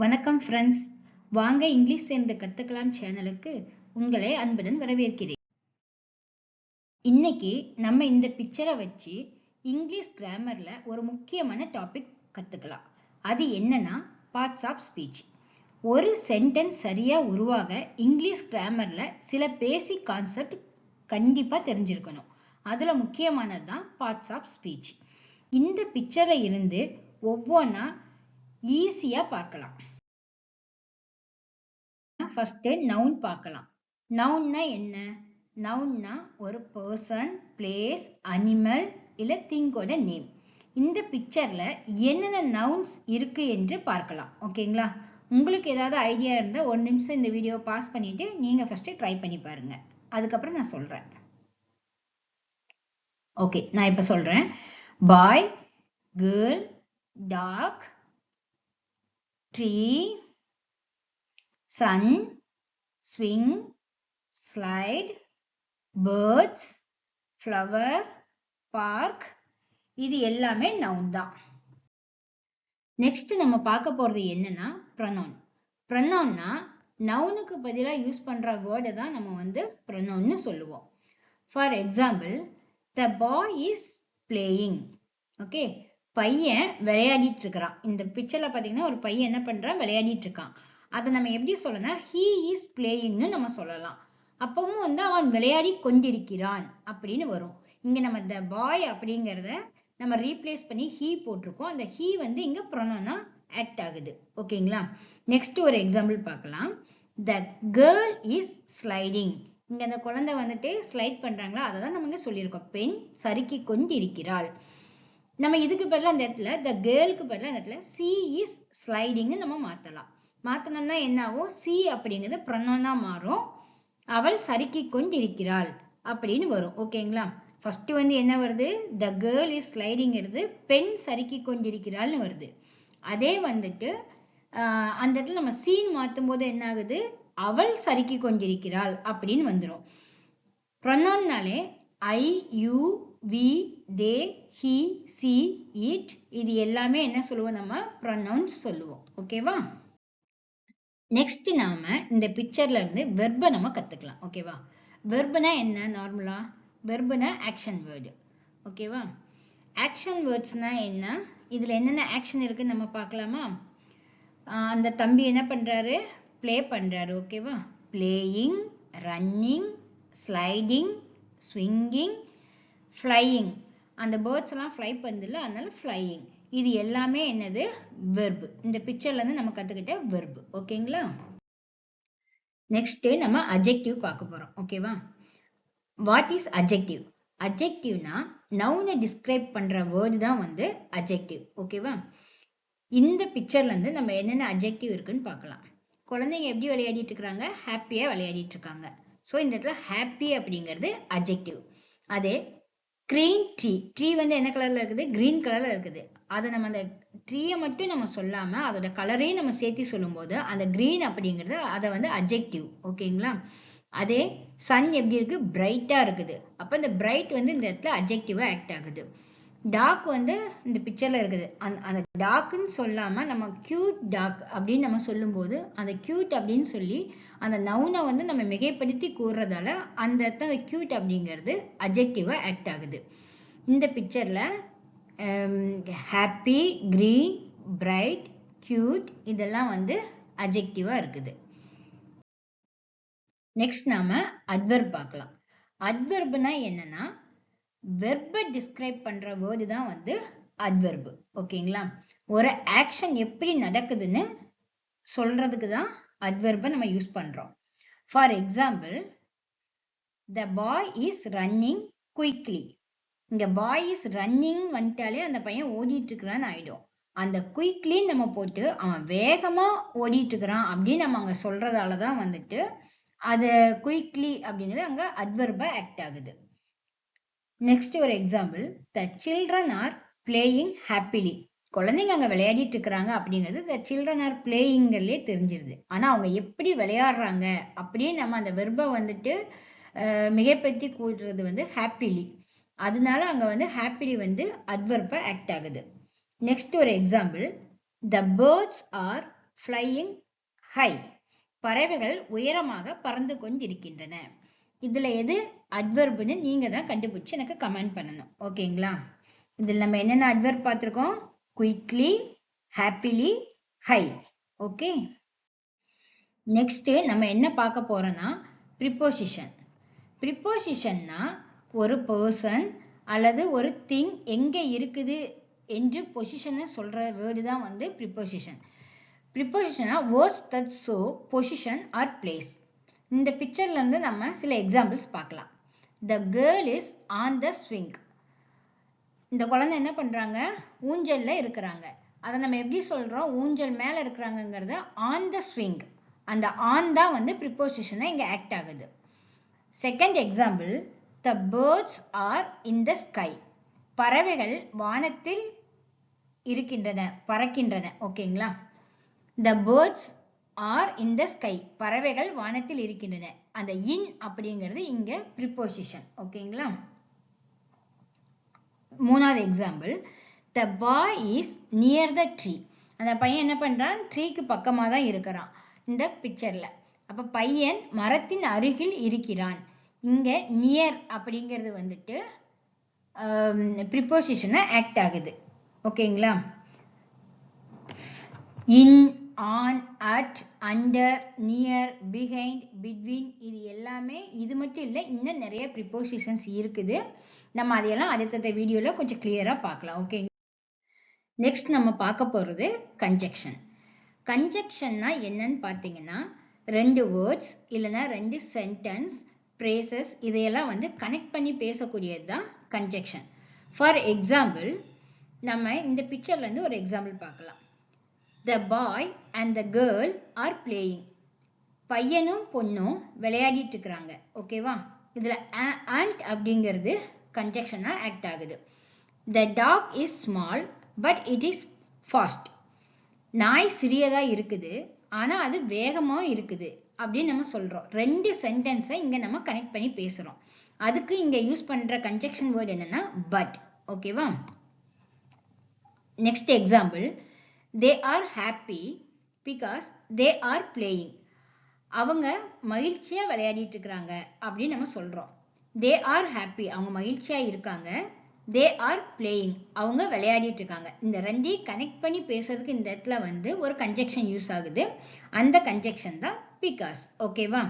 வணக்கம் ஃப்ரெண்ட்ஸ், வாங்க இங்கிலீஷ் சேர்ந்து கத்துக்கலாம் சேனலுக்கு உங்களை அன்புடன் வரவேற்கிறேன். இன்னைக்கு நம்ம இந்த பிக்சரை வச்சு இங்கிலீஷ் கிராமர்ல ஒரு முக்கியமான டாபிக் கத்துக்கலாம். அது என்னன்னா பார்ட்ஸ் ஆஃப் ஸ்பீச். ஒரு சென்டென்ஸ் சரியா உருவாக இங்கிலீஷ் கிராமர்ல சில பேசிக் கான்செப்ட் கண்டிப்பா தெரிஞ்சிருக்கணும். அதுல முக்கியமானது தான் பார்ட்ஸ் ஆஃப் ஸ்பீச். இந்த பிக்சர்ல இருந்து ஒவ்வொன்றா ஈஸியா பார்க்கலாம். ஃபர்ஸ்ட் நவுன் பார்க்கலாம். நவுன்னா என்ன? நவுன்னா ஒரு பர்சன், பிளேஸ், அனிமல் இல்ல திங்கோட நேம். இந்த பிக்சர்ல என்னென்ன நவுன்ஸ் இருக்கு என்று பார்க்கலாம். ஓகேங்களா? உங்களுக்கு ஏதாவது ஐடியா இருந்தா ஒரு நிமிஷம் இந்த வீடியோ பாஸ் பண்ணிட்டு நீங்க ஃபர்ஸ்ட் ட்ரை பண்ணி பாருங்க. அதுக்கப்புறம் நான் சொல்றேன். ஓகே, நான் இப்ப சொல்றேன். Boy, girl, dog, tree, sun, swing, slide, birds, flower, park. இது எல்லாமே நவுன் தான். நெக்ஸ்ட் நம்ம பார்க்க போறது என்னன்னா ப்ரொனவுன். ப்ரொனவுன்னா நவுனுக்கு பதிலா யூஸ் பண்ற வேர்டை தான் நம்ம ப்ரொனவுன்னு சொல்லுவோம். For example, the boy is playing. Okay, பையன் விளையாடிட்டு இருக்கிறான். இந்த பிக்சர்ல பாத்தீங்கன்னா ஒரு பையன் என்ன பண்றான்? விளையாடிட்டு இருக்கான். அதை நம்ம எப்படி சொல்லலாம்? he is playingன்னு நம்ம சொல்லலாம். அப்பவும் அவன் விளையாடி கொண்டிருக்கிறான் அப்படின்னு வரும். இங்க நம்ம the boy அப்படிங்கறத நம்ம ரீப்ளேஸ் பண்ணி he போட்டிருக்கோம். அந்த he இங்க ப்ரொனவுனா ஆக்ட் ஆகுது. ஓகேங்களா? நெக்ஸ்ட் ஒரு எக்ஸாம்பிள் பார்க்கலாம். the girl is sliding. இங்க அந்த குழந்தை ஸ்லைட் பண்றாங்களா, அதை தான் நம்ம சொல்லியிருக்கோம். பெண் சறுக்கி கொண்டிருக்கிறாள். நம்ம இதுக்கு பதிலா அந்த இடத்துல the girlக்கு பதிலா அந்த இடத்துல she is sliding நம்ம மாத்தலாம். மாத்தணும்னா என்ன ஆகும்? she அப்படிங்கிறது ப்ரொனவுனா மாறும். அவள் சறுக்கி கொண்டிருக்கிறாள் அப்படின்னு வரும். ஓகேங்களா? ஃபர்ஸ்ட் என்ன வருது? the girl is sliding வருது, பெண் சறுக்கி கொண்டிருக்கிறாள்னு வருது. அதே அந்த இடத்துல நம்ம சீன் மாத்தும் போது என்ன ஆகுது? அவள் சறுக்கி கொண்டிருக்கிறாள் அப்படின்னு வந்துடும். ப்ரொனவுன்னாலே I, you, we, they, he, she, it இது எல்லாமே என்ன சொல்லுவோம்? நம்ம ப்ரொனவுன்ஸ் சொல்லுவோம். ஓகேவா? நெக்ஸ்ட் நாம இந்த பிக்சர்ல இருந்து வெர்பை நம்ம கத்துக்கலாம். ஓகேவா? வெர்புனா என்ன? நார்மலா வெர்புனா ஆக்ஷன் வேர்டு. ஓகேவா? ஆக்ஷன் வேர்ட்ஸ்னா என்ன? இதுல என்னென்ன ஆக்ஷன் இருக்குன்னு நம்ம பார்க்கலாமா? அந்த தம்பி என்ன பண்றாரு? பிளே பண்றாரு. ஓகேவா? Playing, running, sliding, swinging, flying. அந்த பேர்ட்ஸ் எல்லாம் ஃப்ளை பண்ணுதுல, அதனால ஃப்ளையிங். இது எல்லாமே என்னது? வெர்ப். இந்த பிக்சர்ல இருந்து நம்ம கத்துக்கிட்ட வெர்ப். ஓகேங்களா? நெக்ஸ்ட் நம்ம அட்ஜெக்டிவ் பார்க்க போறோம். ஓகேவா? What is adjective? அட்ஜெக்டிவ்னா நவுனை டிஸ்கிரைப் பண்ற வேர்டு தான் அட்ஜெக்டிவ். ஓகேவா? இந்த பிக்சர்ல இருந்து நம்ம என்னென்ன அட்ஜெக்டிவ் இருக்குன்னு பார்க்கலாம். குழந்தைங்க எப்படி விளையாடிட்டு இருக்காங்க? ஹாப்பியா விளையாடிட்டு இருக்காங்க. ஸோ இந்த இடத்துல ஹாப்பி அப்படிங்கிறது அட்ஜெக்டிவ். அதே கிரீன் ட்ரீ. ட்ரீ என்ன கலர்ல இருக்குது? கிரீன் கலர்ல இருக்குது. அதை நம்ம அந்த ட்ரீயை மட்டும் நம்ம சொல்லாம அதோட கலரையும் நம்ம சேர்த்து சொல்லும் போது அந்த கிரீன் அப்படிங்கிறது அதை அட்ஜெக்டிவ். ஓகேங்களா? அதே சன் எப்படி இருக்கு? பிரைட்டா இருக்குது. அப்ப இந்த பிரைட் இந்த இடத்துல அட்ஜெக்டிவா ஆக்ட் ஆகுது. டாக் இந்த பிக்சர்ல இருக்குது. அந்த டாக்னு சொல்லாம நம்ம கியூட் டாக் அப்படின்னு நம்ம சொல்லும் போது அந்த கியூட் அப்படின்னு சொல்லி அந்த நவுனை நம்ம மிகைப்படுத்தி கூறுறதால அந்த இடத்துல அந்த கியூட் அப்படிங்கிறது அட்ஜெக்டிவா ஆக்ட் ஆகுது. இந்த பிக்சர்ல ஹாப்பி, கிரீன், பிரைட், கியூட் இதெல்லாம் அட்ஜெக்டிவா இருக்குது. நெக்ஸ்ட் நாம அட்வெர்ப் பார்க்கலாம். அட்வெர்ப்னா என்னன்னா வெர்பை டிஸ்கிரைப் பண்ற வேர்டு தான் அட்வெர்ப். ஓகேங்களா? ஒரு ஆக்ஷன் எப்படி நடக்குதுன்னு சொல்றதுக்கு தான் அட்வெர்பை நம்ம யூஸ் பண்றோம். For example, the boy is running quickly. இங்க boy is running வந்துட்டாலே அந்த பையன் ஓடிட்டு இருக்கிறான்னு ஆயிடும். அந்த குயிக்லி நம்ம போட்டு அவன் வேகமா ஓடிட்டு இருக்கிறான் அப்படின்னு நம்ம அங்க சொல்றதாலதான் அது குயிக்லி அப்படிங்கிறது அங்க அட்வெர்பா ஆக்ட் ஆகுது. நெக்ஸ்ட் ஒரு example, the children are playing happily. குழந்தைங்க அங்க விளையாடிட்டு இருக்கிறாங்க அப்படிங்கிறது the children are playingலே தெரிஞ்சிருது. ஆனா அவங்க எப்படி விளையாடுறாங்க அப்படின்னு நம்ம அந்த வெர்பை மிகைப்படுத்தி கூடுறது happily. அதனால அங்க happily அட்வெர்பா ஆக்ட் ஆகுது. நெக்ஸ்ட் ஒரு example, the birds are flying high. பறவைகள் உயரமாக பறந்து கொண்டிருக்கின்றன. இதுல எது அட்வர்ப்னு நீங்க தான் கண்டுபிடிச்சு எனக்கு கமெண்ட் பண்ணணும். ஓகேங்களா? இதில் நம்ம என்னென்ன அட்வர்ப் பார்த்திருக்கோம்? Quickly, happily, high. Okay, next நம்ம என்ன பார்க்க போறோம்னா ப்ரிப்போசிஷன். ப்ரிப்போசிஷன்னா ஒரு பர்சன் அல்லது ஒரு திங் எங்க இருக்குது என்று பொசிஷனை சொல்ற வேர்டு தான் வந்து ப்ரிப்போசிஷன். ப்ரிப்போசிஷனா words that show position or place. இந்த பிக்சர்ல இருந்து நம்ம சில எக்ஸாம்பிள்ஸ் பார்க்கலாம். The girl is on the swing. இந்த குழந்தை என்ன பண்றாங்க? ஊஞ்சல்ல இருக்கிறாங்க. அதை நம்ம எப்படி சொல்றோம்? ஊஞ்சல் மேல இருக்கிறாங்கங்கிறத ஆன் த ஸ்விங். அந்த ஆன் தான் வந்து ப்ரிப்போசிஷனா இங்க ஆக்ட் ஆகுது. Second example, the birds are in the sky. பறவைகள் வானத்தில் இருக்கின்றன, பறக்கின்றன. ஓகேங்களா? the birds are in the sky. பறவைகள் வானத்தில் இருக்கின்றன. அந்த இன் அப்படிங்கிறது இங்க ப்ரிப்போசிஷன். ஓகேங்களா? மூணாவது example, the boy is near the tree. அந்த பையன் என்ன பண்றான்? ட்ரீக்கு பக்கமா தான் இருக்கிறான் இந்த பிக்சர்ல. அப்ப பையன் மரத்தின் அருகில் இருக்கிறான். இங்க நியர் அப்படிங்கிறது வந்துட்டு ப்ரிப்போசிஷனா ஆக்ட் ஆகுது. ஓகேங்களா? In, on, at, under, near, behind, between, இது எல்லாமே இது மட்டும் இல்லை, இன்னும் நிறைய ப்ரிப்போசிஷன்ஸ் இருக்குது. நம்ம அதையெல்லாம் அடுத்த வீடியோல கொஞ்சம் கிளியரா பார்க்கலாம். ஓகே, நெக்ஸ்ட் நம்ம பார்க்க போறது கன்ஜெக்ஷன். கன்ஜெக்ஷன்னா என்னன்னு பார்த்தீங்கன்னா ரெண்டு வேர்ட்ஸ் இல்லைன்னா ரெண்டு சென்டென்ஸ், பிரேசஸ் இதையெல்லாம் வந்து கனெக்ட் பண்ணி பேசக்கூடியது தான் கன்ஜெக்ஷன். ஃபார் எக்ஸாம்பிள், நம்ம இந்த பிக்சர்ல இருந்து ஒரு எக்ஸாம்பிள் பார்க்கலாம். The boy and the girl are playing. பையனும் பொண்ணும் விளையாடிட்டு இருக்கிறாங்க. ஓகேவா? இதுல and அப்படிங்கிறது கன்ஜெக்ஷனா ஆக்ட் ஆகுது. The dog is small but it is fast. நாய் சிறியதா இருக்குது ஆனா அது வேகமா இருக்குது அப்படின்னு நம்ம சொல்றோம். ரெண்டு சென்டென்ஸை இங்க நம்ம கனெக்ட் பண்ணி பேசுறோம். அதுக்கு இங்க யூஸ் பண்ற கன்ஜெக்ஷன் வேர்ட் என்னன்னா பட். ஓகேவா? Next example, they are happy because they are playing. அவங்க மகிழ்ச்சியா விளையாடிட்டு இருக்காங்க அப்படின்னு நம்ம சொல்றோம். they are happy, அவங்க மகிழ்ச்சியா இருக்காங்க. they are playing, அவங்க விளையாடிட்டு இருக்காங்க. இந்த ரெண்டையும் கனெக்ட் பண்ணி பேசுறதுக்கு இந்த இடத்துல வந்து ஒரு கன்ஜெக்ஷன் யூஸ் ஆகுது. அந்த கன்ஜெக்ஷன் தான் because. ஓகேவா?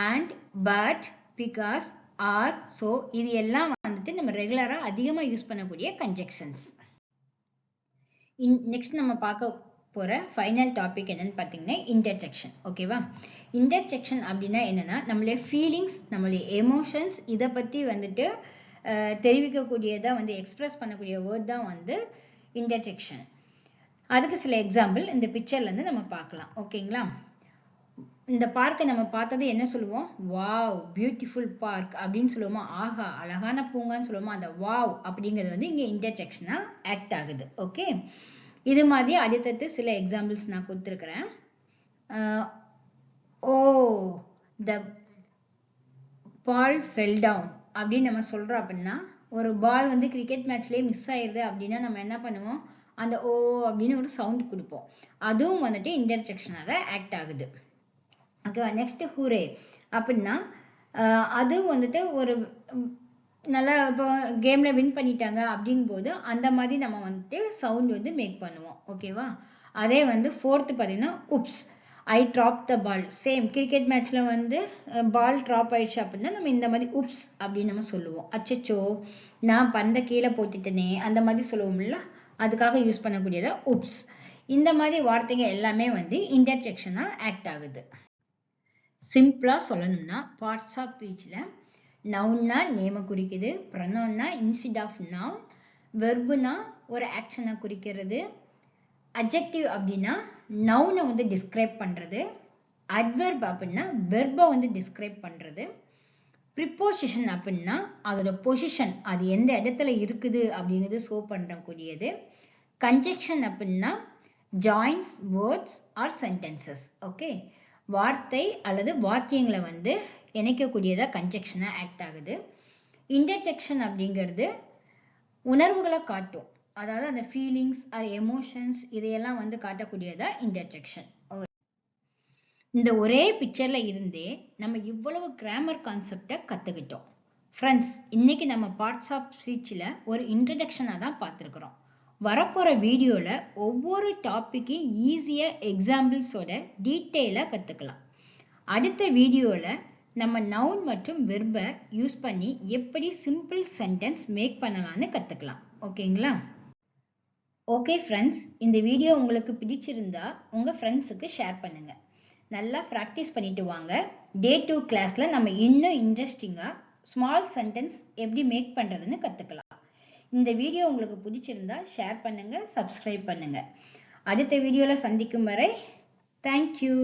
and, but, because, are, so இது எல்லாம் வந்துட்டு நம்ம ரெகுலரா அதிகமா யூஸ் பண்ணக்கூடிய கன்ஜெக்ஷன்ஸ். நெக்ஸ்ட் நம்ம பார்க்க போற ஃபைனல் டாபிக் என்னன்னு பார்த்தீங்கன்னா இன்டர்ஜெக்ஷன். ஓகேவா? இன்டர்ஜெக்ஷன் அப்படின்னா என்னன்னா நம்மளுடைய ஃபீலிங்ஸ், நம்மளுடைய எமோஷன்ஸ் இதை பத்தி வந்துட்டு தெரிவிக்கக்கூடியதா வந்து எக்ஸ்பிரஸ் பண்ணக்கூடிய வேர்ட் தான் வந்து இன்டர்ஜெக்ஷன். அதுக்கு சில எக்ஸாம்பிள் இந்த பிக்சர்ல இருந்து நம்ம பார்க்கலாம். ஓகேங்களா? இந்த பார்க்கை நம்ம பார்த்தது என்ன சொல்லுவோம்? வாவ், பியூட்டிஃபுல் பார்க் அப்படின்னு சொல்லுவோமா? ஆஹா, அழகான பூங்கான்னு சொல்லுவோமா? அந்த வாவ் அப்படிங்கிறது வந்து இங்க இன்டர்ஜெக்ஷனா ஆக்ட் ஆகுது. ஓகே, இது மாதிரி அடுத்தடுத்து சில எக்ஸாம்பிள்ஸ் நான் கொடுத்துருக்கிறேன். ஓ, த பால் ஃபெல் டவுன் அப்படின்னு நம்ம சொல்றோம். அப்படின்னா ஒரு பால் வந்து கிரிக்கெட் மேட்ச்லயே மிஸ் ஆயிடுது அப்படின்னா நம்ம என்ன பண்ணுவோம்? அந்த ஓ அப்படின்னு ஒரு சவுண்ட் கொடுப்போம். அதுவும் வந்துட்டு இன்டர்ஜெக்ஷனால ஆக்ட் ஆகுது. ஓகேவா? நெக்ஸ்ட் ஹூரே அப்படின்னா அதுவும் வந்துட்டு ஒரு நல்லா இப்போ கேம்ல வின் பண்ணிட்டாங்க அப்படிங்கும் போது அந்த மாதிரி நம்ம வந்துட்டு சவுண்ட் வந்து மேக் பண்ணுவோம். ஓகேவா? அதே வந்து ஃபோர்த்து பார்த்தீங்கன்னா oops, I drop the ball. Same cricket மேட்ச்ல வந்து பால் ட்ராப் ஆயிடுச்சு அப்படின்னா நம்ம இந்த மாதிரி உப்ஸ் அப்படின்னு நம்ம சொல்லுவோம். அச்சச்சோ, நான் பந்தை கீழே போட்டுட்டேனே அந்த மாதிரி சொல்லுவோம்ல, அதுக்காக யூஸ் பண்ணக்கூடியதா உப்ஸ். இந்த மாதிரி வார்த்தைங்க எல்லாமே வந்து இன்டர்ஜெக்ஷனா ஆக்ட் ஆகுது. சிம்பிளா சொல்லணும்னா பார்ட்ஸ் ஆஃப் ஸ்பீச்ல நவுன்னா நேமை குறிக்குது, ப்ரொனவுன்னா இன்ஸ்டெட் ஆஃப் நவுன், வெர்புனா ஒரு ஆக்ஷனை குறிக்கிறது, அட்ஜெக்டிவ் அப்படின்னா நவுனை வந்து டிஸ்கிரைப் பண்றது, அட்வெர்ப் அப்படின்னா வெர்பை வந்து டிஸ்கிரைப் பண்றது, ப்ரிப்போசிஷன் அப்படின்னா அதோட பொசிஷன், அது எந்த இடத்துல இருக்குது அப்படிங்கிறது ஷோ பண்ணக்கூடியது, கன்ஜெக்ஷன் அப்படின்னா joins words or sentences. Okay, வார்த்தை அல்லது வாக்கியங்களை வந்து இணைக்கக்கூடியதா கன்ஜெக்ஷனா ஆக்ட் ஆகுது. இன்டர்ஜெக்ஷன் அப்படிங்கிறது உணர்வுகளை காட்டும். அதாவது அந்த ஃபீலிங்ஸ் ஆர் எமோஷன்ஸ் இதையெல்லாம் வந்து காட்டக்கூடியதா இன்டர்ஜெக்ஷன். இந்த ஒரே பிக்சர்ல இருந்தே நம்ம இவ்வளவு கிராமர் கான்செப்டை கத்துக்கிட்டோம். ஃப்ரெண்ட்ஸ், இன்னைக்கு நம்ம பார்ட்ஸ் ஆஃப் ஸ்பீச்ல ஒரு இன்ட்ரடக்ஷனா தான் பார்த்துருக்குறோம். வரப்போற வீடியோல ஒவ்வொரு டாபிக்கையும் ஈஸியா எக்ஸாம்பிள்ஸோட டீட்டெயிலா கத்துக்கலாம். அடுத்த வீடியோல நம்ம நவுன் மற்றும் வெர்பை யூஸ் பண்ணி எப்படி சிம்பிள் சென்டென்ஸ் மேக் பண்ணலாம்னு கத்துக்கலாம். ஓகேங்களா? ஓகே ஃப்ரெண்ட்ஸ், இந்த வீடியோ உங்களுக்கு பிடிச்சிருந்தா உங்க ஃப்ரெண்ட்ஸுக்கு ஷேர் பண்ணுங்க. நல்லா ப்ராக்டிஸ் பண்ணிட்டு வாங்க. டே 2 கிளாஸ்ல நம்ம இன்னும் இன்ட்ரெஸ்டிங்கா ஸ்மால் சென்டென்ஸ் எப்படி மேக் பண்றதுன்னு கத்துக்கலாம். இந்த வீடியோ உங்களுக்கு பிடிச்சிருந்தா ஷேர் பண்ணுங்க, சப்ஸ்கிரைப் பண்ணுங்க. அடுத்த வீடியோல சந்திக்கும் வரை தேங்க்யூ.